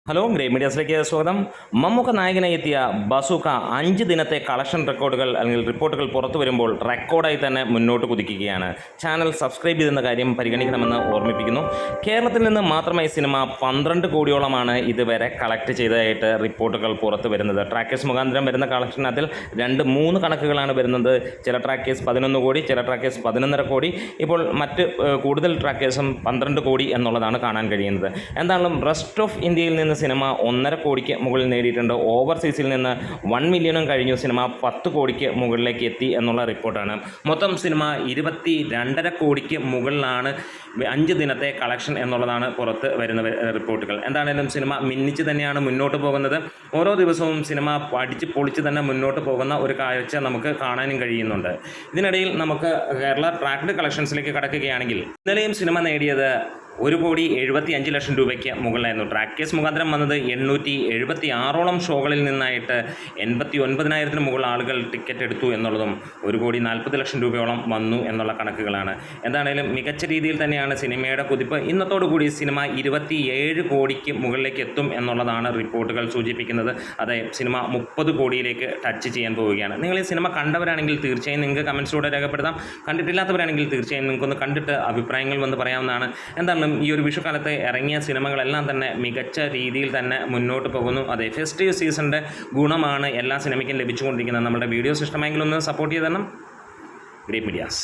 Hello great മീഡിയാസിലേക്ക് സ്വാഗതം. മമ്മൂക്ക നായകനായി എത്തിയ ബസൂക്ക 5 ദിനത്തെ കളക്ഷൻ റെക്കോർഡുകൾ അല്ലെങ്കിൽ റിപ്പോർട്ടുകൾ പുറത്തു വരുമ്പോൾ റെക്കോർഡായി തന്നെ മുന്നോട്ട് കുതിക്കുകയാണ്. ചാനൽ സബ്സ്ക്രൈബ് ചെയ്തെന്ന കാര്യം പരിഗണിക്കണമെന്ന് ഓർമ്മിപ്പിക്കുന്നു. കേരളത്തിൽ നിന്ന് മാത്രമായി സിനിമ 12 കോടിയോളമാണ് ഇതുവരെ കളക്ട് ചെയ്തതായിട്ട് റിപ്പോർട്ടുകൾ പുറത്തു വരുന്നത്. ട്രാക്കേഴ്സ് മുഖാന്തരം വരുന്ന കളക്ഷൻ അതിൽ 2-3 കണക്കുകളാണ് വരുന്നത്. ചില ട്രാക്കേഴ്സ് 11 കോടി, ചില ട്രാക്കേഴ്സ് 11.5 കോടി, ഇപ്പോൾ മറ്റ് കൂടുതൽ ട്രാക്കേഴ്സും 12 കോടി എന്നുള്ളതാണ് കാണാൻ കഴിയുന്നത്. എന്തായാലും റെസ്റ്റ് ഓഫ് ഇന്ത്യയിൽ നിന്ന് സിനിമ 1.5 കോടിക്ക് മുകളിൽ നേടിയിട്ടുണ്ട്. ഓവർസീസിൽ നിന്ന് 1 മില്യണും കഴിഞ്ഞു. സിനിമ 10 കോടിക്ക് മുകളിലേക്ക് എത്തി എന്നുള്ള റിപ്പോർട്ടാണ്. മൊത്തം സിനിമ 22.5 കോടിക്ക് മുകളിലാണ് 5 ദിനത്തെ കളക്ഷൻ എന്നുള്ളതാണ് പുറത്ത് വരുന്ന റിപ്പോർട്ടുകൾ. എന്താണെങ്കിലും സിനിമ മിന്നിച്ച് തന്നെയാണ് മുന്നോട്ട് പോകുന്നത്. ഓരോ ദിവസവും സിനിമ അടിച്ച് പൊളിച്ച് തന്നെ മുന്നോട്ട് പോകുന്ന ഒരു കാഴ്ച നമുക്ക് കാണാനും കഴിയുന്നുണ്ട്. ഇതിനിടയിൽ നമുക്ക് കേരള ട്രാക്ക്ഡ് കളക്ഷൻസിലേക്ക് കടക്കുകയാണെങ്കിൽ ഇന്നലെയും സിനിമ നേടിയത് 1,75,00,000 രൂപയ്ക്ക് മുകളിലായിരുന്നു. ട്രാക്കേഴ്സ് മുഖാന്തരം വന്നത് 876ഓളം ഷോകളിൽ നിന്നായിട്ട് 89,000-ന് മുകളിൽ ആളുകൾ ടിക്കറ്റ് എടുത്തു എന്നുള്ളതും 1,40,00,000 രൂപയോളം വന്നു എന്നുള്ള കണക്കുകളാണ്. എന്താണെങ്കിലും മികച്ച രീതിയിൽ തന്നെയാണ് സിനിമയുടെ കുതിപ്പ്. ഇന്നത്തോടുകൂടി സിനിമ 27 കോടിക്ക് മുകളിലേക്ക് എത്തും എന്നുള്ളതാണ് റിപ്പോർട്ടുകൾ സൂചിപ്പിക്കുന്നത്. അതെ, സിനിമ 30 കോടിയിലേക്ക് ടച്ച് ചെയ്യാൻ പോവുകയാണ്. നിങ്ങൾ ഈ സിനിമ കണ്ടവരാണെങ്കിൽ തീർച്ചയായും നിങ്ങൾക്ക് കമൻസിലൂടെ രേഖപ്പെടുത്താം. കണ്ടിട്ടില്ലാത്തവരാണെങ്കിൽ തീർച്ചയായും നിങ്ങൾക്കൊന്ന് കണ്ടിട്ട് അഭിപ്രായങ്ങൾ വന്ന് പറയാവുന്നതാണ്. എന്താണ് ഈ ഒരു വിഷുക്കാലത്ത് ഇറങ്ങിയ സിനിമകളെല്ലാം തന്നെ മികച്ച രീതിയിൽ തന്നെ മുന്നോട്ട് പോകുന്നു. അതെ, ഫെസ്റ്റീവ് സീസണിൻ്റെ ഗുണമാണ് എല്ലാ സിനിമയ്ക്കും ലഭിച്ചുകൊണ്ടിരിക്കുന്നത്. നമ്മുടെ വീഡിയോസ് ഇഷ്ടമായെങ്കിൽ ഒന്ന് സപ്പോർട്ട് ചെയ്ത് തരണം. Great medias.